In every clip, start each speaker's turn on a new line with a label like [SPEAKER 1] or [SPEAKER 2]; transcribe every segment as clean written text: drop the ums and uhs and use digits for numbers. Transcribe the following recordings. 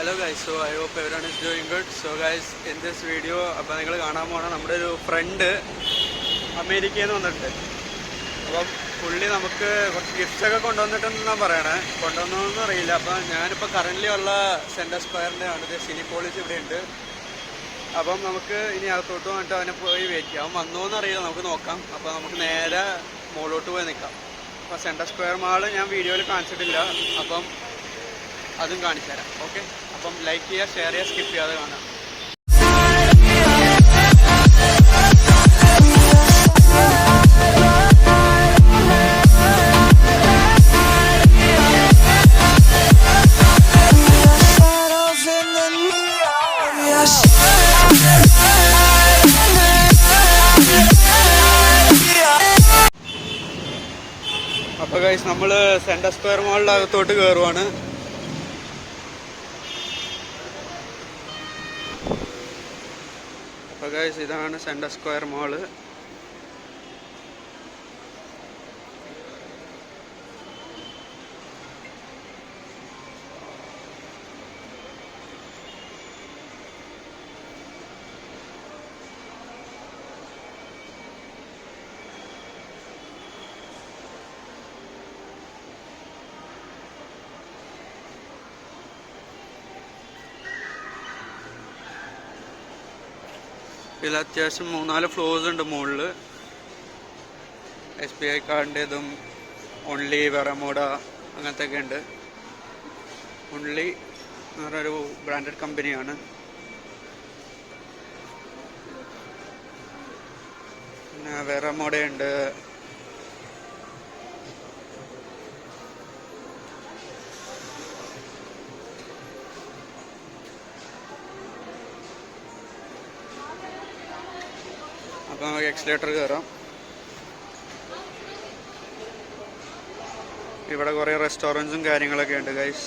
[SPEAKER 1] Hello guys, so I hope everyone is doing good. So guys, in this video അപ്പോൾ നിങ്ങൾ കാണാൻ പോകണം നമ്മുടെ ഒരു ഫ്രണ്ട് അമേരിക്കയിൽ നിന്ന് വന്നിട്ടുണ്ട്. അപ്പം പുള്ളി നമുക്ക് കുറച്ച് ഗിഫ്റ്റ്സൊക്കെ കൊണ്ടുവന്നിട്ടുണ്ടെന്നാണ് പറയണേ. കൊണ്ടുവന്നോന്നും അറിയില്ല. അപ്പം ഞാനിപ്പോൾ കറൻ്റ്ലി ഉള്ള സെൻറ്റർ സ്ക്വയറിൻ്റെ ആണ് സിനിപോളിസ് ഇവിടെ ഉണ്ട്. അപ്പം നമുക്ക് ഇനി അകത്തോട്ട് വന്നിട്ട് അവനെ പോയി വെയിറ്റ് ചെയ്യാം. അവൻ വന്നോന്ന് അറിയില്ല, നമുക്ക് നോക്കാം. അപ്പോൾ നമുക്ക് നേരെ മുകളിലോട്ട് പോയി നിൽക്കാം. അപ്പോൾ സെൻറ്റർ സ്ക്വയർ മാൾ ഞാൻ വീഡിയോയിൽ കാണിച്ചിട്ടില്ല. അപ്പം അതും കാണിച്ചു തരാം. ഓക്കെ, അപ്പം ലൈക്ക് ചെയ്യുക, ഷെയർ ചെയ്യുക, സ്കിപ്പ് ചെയ്യാതെ കാണാം. അപ്പോൾ ഗൈസ് നമ്മൾ സെൻറ്റർ സ്ക്വയർ മാളിൻ്റെ അകത്തോട്ട് കയറുവാണ്. അപ്പോൾ ഗൈസ് ഇതാണ് സെൻറ്റർ സ്ക്വയർ മാള്. ഇതിൽ അത്യാവശ്യം 3-4 ഫ്ലോർസ് ഉണ്ട് മുകളിൽ. SBI കാർഡിൻ്റെതും ഓൺലി വെറമോഡ അങ്ങനത്തെ ഒക്കെ ഉണ്ട്. ഓൺലി എന്ന് പറഞ്ഞൊരു ബ്രാൻഡഡ് കമ്പനിയാണ്. പിന്നെ വെറമോഡ ഉണ്ട്. അപ്പോൾ നമുക്ക് എക്സിലേറ്റർ കയറാം. ഇവിടെ കുറേ റെസ്റ്റോറൻറ്റ്സും കാര്യങ്ങളൊക്കെ ഉണ്ട് ഗൈസ്.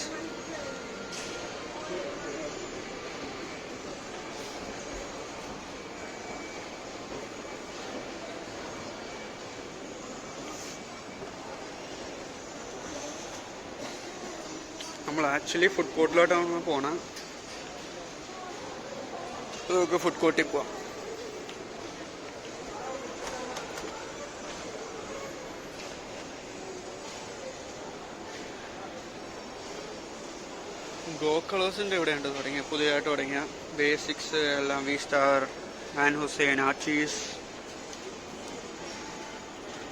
[SPEAKER 1] നമ്മൾ ആക്ച്വലി ഫുഡ് കോർട്ടിലോട്ടാണ് പോകണം. നമുക്ക് ഫുഡ് കോർട്ടിൽ പോവാം. ഗോ കളേഴ്സിൻ്റെ ഇവിടെ ഉണ്ട് തുടങ്ങിയ പുതിയതായിട്ട് തുടങ്ങിയ ബേസിക്സ് എല്ലാം. V Star, Ann Hussain, Archies,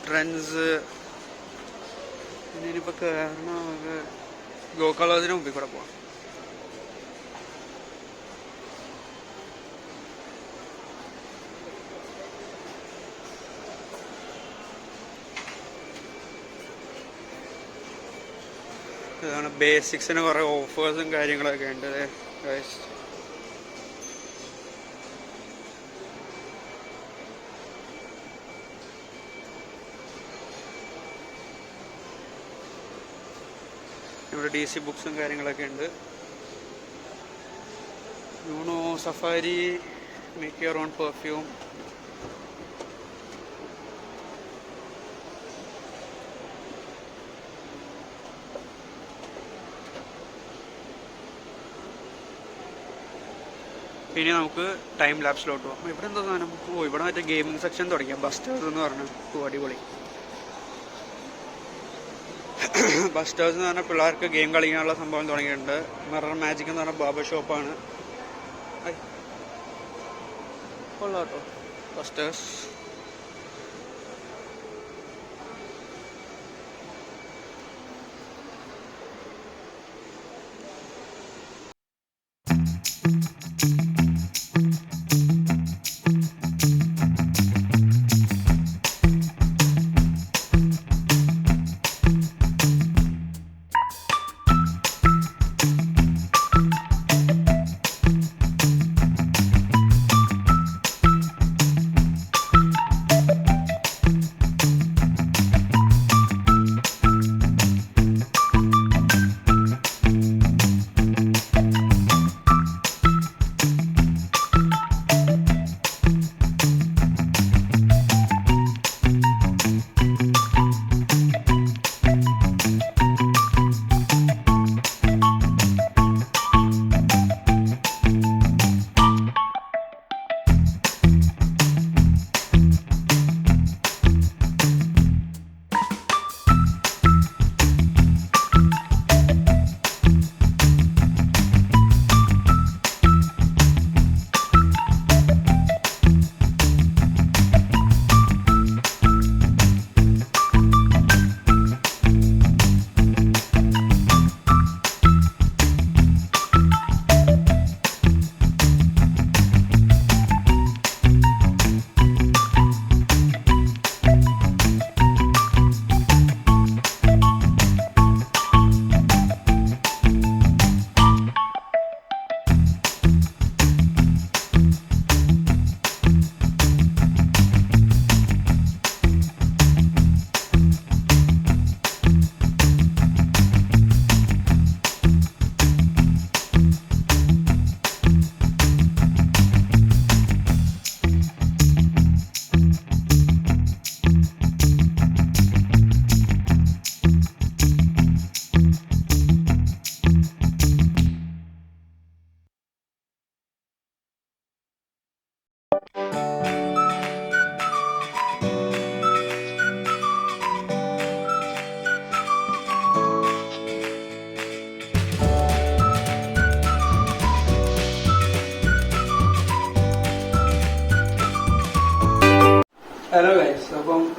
[SPEAKER 1] Trends. പിന്നെ ഇനിയിപ്പോൾ കാരണം ഗോ കളേഴ്സിന് മുമ്പിൽ കൂടെ പോവാം. ഇതാണ് ബേസിക്സിന് കുറേ ഓഫേഴ്സും കാര്യങ്ങളൊക്കെ ഉണ്ട് ഗൈസ്. ഇവിടെ DC ബുക്സും കാര്യങ്ങളൊക്കെ ഉണ്ട്. You know, safari, make your own perfume. പിന്നെ നമുക്ക് ടൈം ലാപ്സിലോട്ട് പോകാം. ഇവിടെ എന്താ സാധനം? ഇവിടെ മറ്റേ ഗെയിമിംഗ് സെക്ഷൻ തുടങ്ങിയ ബസ്റ്റേഴ്സ് എന്ന് പറഞ്ഞു. അടിപൊളി. ബസ്റ്റേഴ്സ് എന്ന് പറഞ്ഞാൽ പിള്ളേർക്ക് ഗെയിം കളിക്കാനുള്ള സംഭവം തുടങ്ങിയിട്ടുണ്ട്. മിറർ മാജിക് എന്ന് പറഞ്ഞാൽ ബാബർ ഷോപ്പാണ്. കൊള്ളാം കേട്ടോ ബസ്റ്റേഴ്സ്.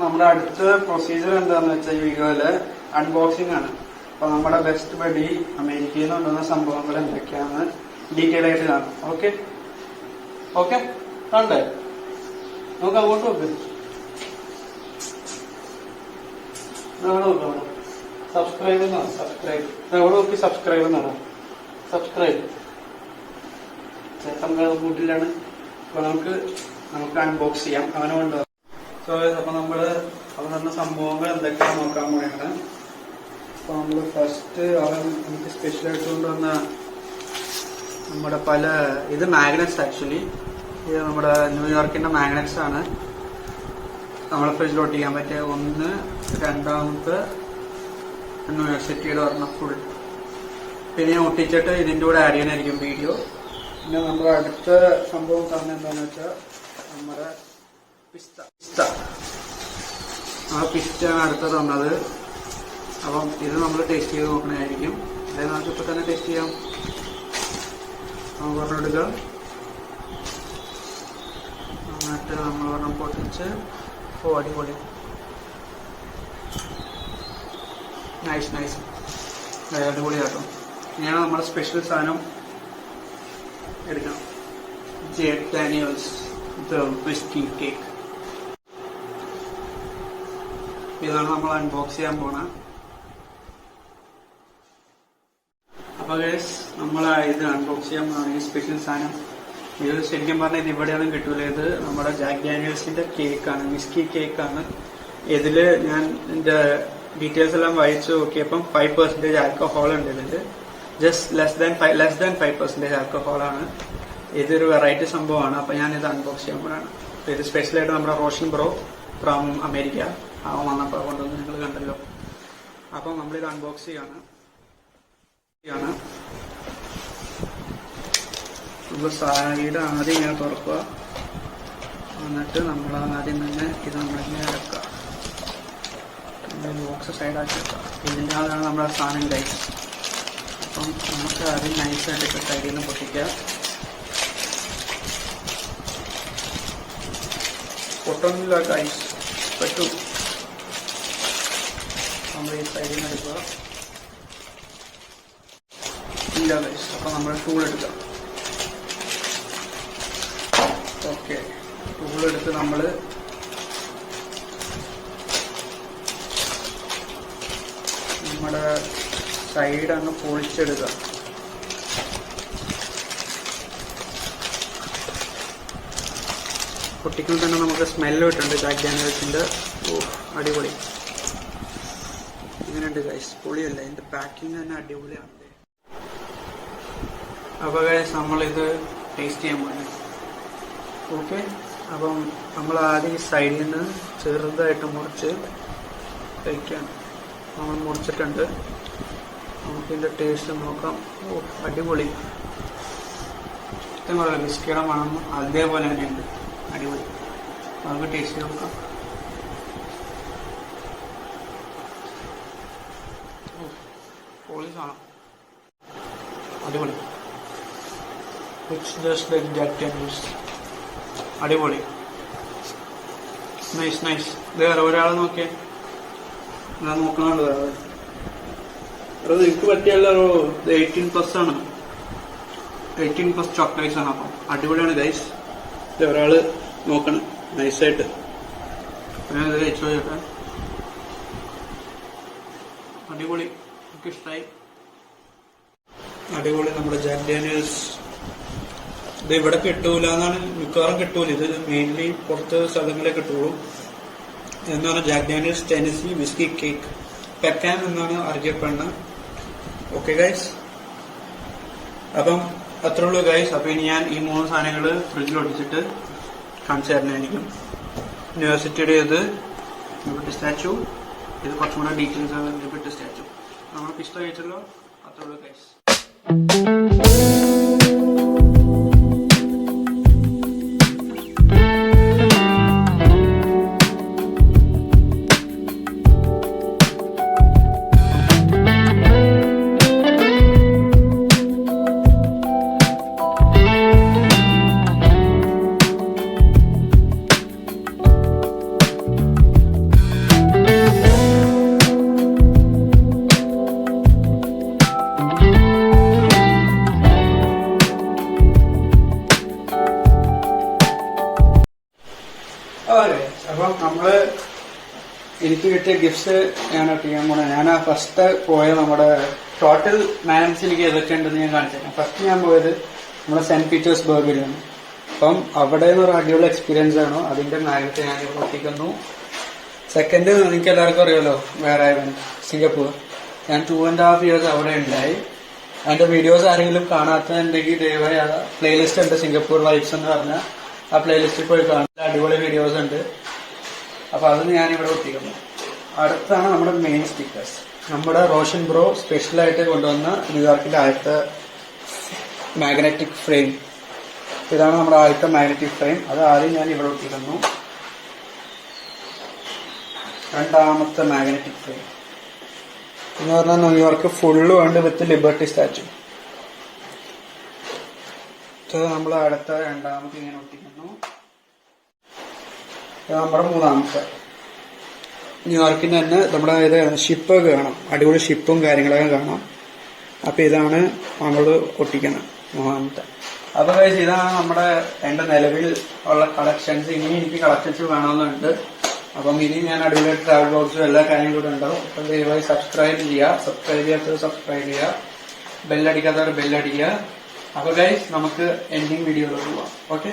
[SPEAKER 1] നമ്മുടെ അടുത്ത പ്രൊസീജിയർ എന്താന്ന് വെച്ചാൽ ഈ വീഡിയോയില് അൺബോക്സിംഗ് ആണ്. അപ്പൊ നമ്മുടെ ബെസ്റ്റ് ബഡി അമേരിക്കയിൽ നിന്ന് കൊണ്ടുവന്ന സംഭവങ്ങൾ എന്തൊക്കെയാണെന്ന് ഡീറ്റെയിൽ ആയിട്ട് കാണാം. ഓക്കെ ഓക്കെ കണ്ടേ, നമുക്ക് അങ്ങോട്ട് നോക്ക്. സബ്സ്ക്രൈബ് സബ്സ്ക്രൈബ് എവിടെ നോക്കി സബ്സ്ക്രൈബ് എന്നാണ് സബ്സ്ക്രൈബ് ചേട്ടൻ കൂട്ടിലാണ്. അപ്പൊ നമുക്ക് അൺബോക്സ് ചെയ്യാം. അവനെ കൊണ്ടുപോകാം. സോ അപ്പൊ നമ്മള് അവരുടെ സംഭവങ്ങൾ എന്തൊക്കെയാണ് നോക്കാൻ പോയാണ്. അപ്പൊ നമ്മള് ഫസ്റ്റ് അവൻ നമുക്ക് സ്പെഷ്യലായിട്ട് കൊണ്ടുവന്ന നമ്മുടെ ഇത് മാഗ്നറ്റ്സ്. ആക്ച്വലി ഇത് നമ്മുടെ ന്യൂയോർക്കിന്റെ മാഗ്നറ്റ്സ് ആണ്. നമ്മളെ ഫ്രിഡ്ജിൽ ഒട്ടിക്കാൻ പറ്റിയ ഒന്ന്. രണ്ടാമത്തെ ന്യൂയോർക്ക് സിറ്റിയുടെ ഒരെണ്ണം ഫുൾ. പിന്നെ ഞാൻ ഒട്ടിച്ചിട്ട് ഇതിന്റെ കൂടെ ആഡ് ചെയ്യാനായിരിക്കും വീഡിയോ. പിന്നെ നമ്മുടെ അടുത്ത സംഭവം പറഞ്ഞ എന്താണെന്ന് വെച്ചാൽ നമ്മുടെ പിസ്ത ആ പിസ്റ്റാണ് അടുത്ത് തന്നത്. അപ്പം ഇത് നമ്മൾ ടേസ്റ്റ് ചെയ്ത് നോക്കണമായിരിക്കും. അതായത് നമുക്ക് ഇപ്പൊ തന്നെ ടേസ്റ്റ് ചെയ്യാം. നമുക്ക് ഒരെണ്ണം എടുക്കാം. എന്നിട്ട് നമ്മൾ ഒരെണ്ണം പൊട്ടിച്ച് അടിപൊളി. നൈസ് നൈസ് അടിപൊളിയാട്ടോ. ഇനിയാണ് നമ്മുടെ സ്പെഷ്യൽ സാധനം എടുക്കണം. Jack Daniel's whiskey cake. ഇതാണ് നമ്മൾ അൺബോക്സ് ചെയ്യാൻ പോണ. അപ്പൊ ഗൈസ് നമ്മൾ ഇത് അൺബോക്സ് ചെയ്യാൻ പോണ ഈ സ്പെഷ്യൽ സാധനം. ഇത് ശരിക്കും പറഞ്ഞാൽ ഇത് ഇവിടെയൊന്നും കിട്ടൂല. ഇത് നമ്മുടെ ജാക്ക് ഡാനിയൽസിന്റെ കേക്കാണ്, വിസ്കി കേക്കാണ്. ഇതില് ഞാൻ എന്റെ ഡീറ്റെയിൽസ് എല്ലാം വായിച്ചു നോക്കിയപ്പം 5% ആൽക്കഹോൾ ഉണ്ട് ഇതില്. Just less than 5% ആൽക്കഹോളാണ്. ഇതൊരു വെറൈറ്റി സംഭവമാണ്. അപ്പൊ ഞാൻ ഇത് അൺബോക്സ് ചെയ്യാൻ പോലാണ്. ഇത് സ്പെഷ്യലായിട്ട് നമ്മുടെ റോഷൻ ബ്രോ ഫ്രം അമേരിക്ക അവൻ വന്നപ്പോൾ കൊണ്ടുവന്ന് നിങ്ങൾ കണ്ടല്ലോ. അപ്പൊ നമ്മളിത് അൺബോക്സ് ചെയ്യാണ്. നമ്മൾ സൈഡ് ആദ്യം ഇങ്ങനെ തുറക്കുക. എന്നിട്ട് നമ്മൾ ആദ്യം തന്നെ ഇത് നമ്മളിങ്ങനെ ഇറക്കുക. ബോക്സ് സൈഡാക്കി വെക്കുക. ഇതിൻ്റെ അതാണ് നമ്മുടെ സാധനം ഗൈസ്. അപ്പം നമുക്ക് ആദ്യം നൈസായിട്ട് സൈഡിൽ നിന്ന് പൊട്ടിക്കുക. പൊട്ടൊന്നുമില്ല ഗൈസ്, പറ്റും. നമ്മൾ ഈ സൈഡിൽ നിന്ന് എടുക്കുക. ഇല്ല ഗൈസ്. അപ്പം നമ്മൾ ടൂൾ എടുക്കുക. ഓക്കെ, ടൂളെടുത്ത് നമ്മൾ നമ്മുടെ സൈഡ് അങ്ങ് പൊളിച്ചെടുക്കുക. പൊട്ടിക്കുമ്പോൾ തന്നെ നമുക്ക് സ്മെല്ല് കിട്ടുന്നുണ്ട് ജാക്ക് ഡാനിയൽസിന്റെ. അടിപൊളി. ഇങ്ങനെയുണ്ട് ഗൈസ്, പൊളിയല്ല. ഇതിന്റെ പാക്കിങ് തന്നെ അടിപൊളിയാണ്. അപ്പൊ ഗൈസ് നമ്മളിത് ടേസ്റ്റ് ചെയ്യാൻ പോകുന്നത്. ഓക്കെ, അപ്പം നമ്മൾ ആദ്യം ഈ സൈഡിൽ നിന്ന് ചെറുതായിട്ട് മുറിച്ച് കഴിക്കാം. നമ്മൾ മുറിച്ചിട്ടുണ്ട്. നമുക്കിതിൻ്റെ ടേസ്റ്റ് നോക്കാം. അടിപൊളി. സത്യം പറയാം, ബിസ്ക്കിയുടെ മണം അതേപോലെ തന്നെയുണ്ട്. അടിപൊളി. നമുക്ക് ടേസ്റ്റ് നോക്കാം. പൊളി സാധനം, അടിപൊളി. It's just like Jack Daniel's. അടിപൊളി. Nice nice. ഇത് വേറെ ഒരാൾ നോക്കിയേ, ഞാൻ നോക്കണുണ്ട്. എനിക്ക് പറ്റിയല്ലോ. 18+ ആണ്. 18+ ചോക്ലേറ്റ്സ് ആണ്. അപ്പം അടിപൊളിയാണ് ഗൈസ്. ഇത് ഒരാള് നോക്കണം നൈസായിട്ട്. ഞാൻ ഇത് കഴിച്ചു നോക്കട്ടെ. അടിപൊളി, എനിക്ക് ഇഷ്ടമായി. അടിപൊളി. നമ്മുടെ ജാക്ക് ഡാനിയൽസ് ഇത് ഇവിടെ കിട്ടൂല എന്നാണ്, മിക്കവാറും കിട്ടൂല. ഇത് മെയിൻലി പുറത്ത് സ്ഥലങ്ങളെ കിട്ടുള്ളൂ. എന്ന് പറഞ്ഞാൽ Jack Daniel's Tennessee whiskey cake pecan എന്നാണ് അറിയപ്പെടുന്നത്. ഓക്കെ ഗൈസ്, അപ്പം അത്രേ ഉള്ളൂ ഗൈസ്. അപ്പൊ ഇനി ഞാൻ ഈ 3 സാധനങ്ങൾ ഫ്രിഡ്ജിൽ ഒട്ടിച്ചിട്ട് കാണിച്ചു തരുന്നതായിരിക്കും. യൂണിവേഴ്സിറ്റിയുടെ ഇത് ലിബർട്ടി സ്റ്റാച്ചു. ഇത് കുറച്ചും കൂടെ ഡീറ്റെയിൽസ് ആണ്. ലിബർട്ടി സ്റ്റാച്ചു നമ്മൾ പിസ്ത കഴിച്ചല്ലോ. അത്രേ ഉള്ളൂ ഗൈസ്. എനിക്ക് കിട്ടിയ ഗിഫ്റ്റ്സ് ഞാൻ ഒട്ടിക്കാൻ പോണേ. ഞാൻ ആ ഫസ്റ്റ് പോയ നമ്മുടെ ടോട്ടൽ മാനൻസ് എനിക്ക് ഏതൊക്കെ ഉണ്ടെന്ന് ഞാൻ കാണിച്ചേക്കാം. ഫസ്റ്റ് ഞാൻ പോയത് നമ്മുടെ സെന്റ് പീറ്റേഴ്സ്ബർഗിലാണ്. അപ്പം അവിടെ നിന്ന് ഒരു അടിപൊളി എക്സ്പീരിയൻസ് ആണ്. അതിന്റെ മാഗ്നറ്റ് ഞാൻ ഒട്ടിക്കുന്നു. സെക്കൻഡ് നിങ്ങൾക്ക് എല്ലാവർക്കും അറിയാമല്ലോ, വേറെ സിംഗപ്പൂർ. ഞാൻ 2.5 years അവിടെ ഉണ്ടായി. അതിന്റെ വീഡിയോസ് ആരെങ്കിലും കാണാത്തതുണ്ടെങ്കിൽ ദയവായി ആ പ്ലേലിസ്റ്റ് ഉണ്ട്, സിംഗപ്പൂർ വൈബ്സ് എന്ന് പറഞ്ഞാൽ ആ പ്ലേലിസ്റ്റിൽ പോയി കാണാൻ അടിപൊളി വീഡിയോസ് ഉണ്ട്. അപ്പൊ അത് ഞാൻ ഇവിടെ ഒട്ടിക്കുന്നു. അടുത്താണ് നമ്മുടെ മെയിൻ സ്റ്റിക്കേഴ്സ്. നമ്മുടെ റോഷൻ ബ്രോ സ്പെഷ്യലായിട്ട് കൊണ്ടുവന്ന ന്യൂയോർക്കിന്റെ ആദ്യത്തെ മാഗ്നറ്റിക് ഫ്രെയിം. ഇതാണ് നമ്മുടെ ആദ്യത്തെ മാഗ്നറ്റിക് ഫ്രെയിം. അത് ആദ്യം ഞാൻ ഇവിടെ ഒട്ടിക്കുന്നു. രണ്ടാമത്തെ മാഗ്നറ്റിക് ഫ്രെയിം എന്ന് പറഞ്ഞാൽ ന്യൂയോർക്ക് ഫുള്ള് ഉണ്ട് വിത്ത് ലിബർട്ടി സ്റ്റാച്ചു. നമ്മൾ അടുത്ത രണ്ടാമത്തെ ഇങ്ങനെ ഒട്ടിക്കുന്നു. നമ്മുടെ മൂന്നാമത്തെ ന്യൂയോർക്കിന്റെ തന്നെ നമ്മുടെ ഷിപ്പൊക്കെ കാണാം, അടിപൊളി ഷിപ്പും കാര്യങ്ങളൊക്കെ കാണാം. അപ്പൊ ഇതാണ് നമ്മൾ ഒട്ടിക്കുന്നത് മൂന്നാമത്തെ. അപ്പൊ ഇതാണ് നമ്മുടെ എന്റെ നിലവിൽ ഉള്ള കളക്ഷൻസ്. ഇനി എനിക്ക് കളക്ഷൻസ് വേണമെന്നുണ്ട്. അപ്പം ഇനി ഞാൻ അടിപൊളി ട്രാവൽ ബ്ലോഗ്സും എല്ലാ കാര്യങ്ങളും കൂടെ ഉണ്ടാവും. അപ്പം ദയവായി സബ്സ്ക്രൈബ് ചെയ്യുക, സബ്സ്ക്രൈബ് ചെയ്യാത്തവർ സബ്സ്ക്രൈബ് ചെയ്യുക, ബെല്ലടിക്കാത്തവർ ബെല്ലടിക്കുക. അപ്പൊ ഗൈസ് നമുക്ക് എൻഡിങ് വീഡിയോയിലോട്ട് പോവാം. ഓക്കെ.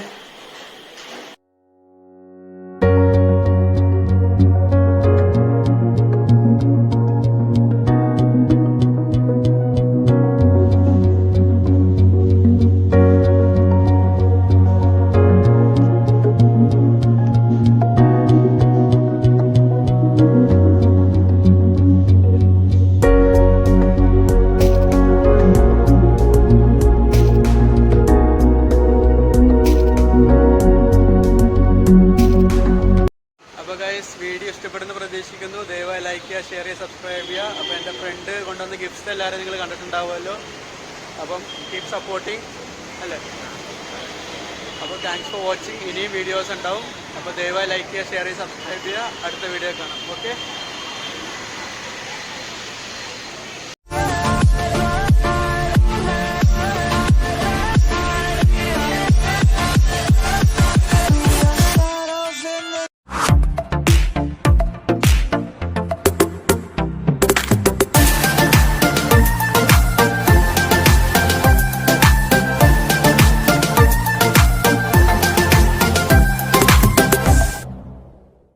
[SPEAKER 1] വീഡിയോ ഇഷ്ടപ്പെടുന്ന പ്രതീക്ഷിക്കുന്നു. ദയവായി ലൈക്ക് ചെയ്യുക, ഷെയർ ചെയ്യുക, സബ്സ്ക്രൈബ് ചെയ്യുക. അപ്പോൾ എൻ്റെ ഫ്രണ്ട് കൊണ്ടുവന്ന ഗിഫ്റ്റ്സ് എല്ലാവരും നിങ്ങൾ കണ്ടിട്ടുണ്ടാവുമല്ലോ. അപ്പം കീപ് സപ്പോർട്ടിങ് അല്ലേ. അപ്പോൾ താങ്ക്സ് ഫോർ വാച്ചിങ്. ഇനിയും വീഡിയോസ് ഉണ്ടാവും. അപ്പോൾ ദയവായി ലൈക്ക് ചെയ്യുക, ഷെയർ ചെയ്യുക, സബ്സ്ക്രൈബ് ചെയ്യുക. അടുത്ത വീഡിയോ കാണാം. ഓക്കെ.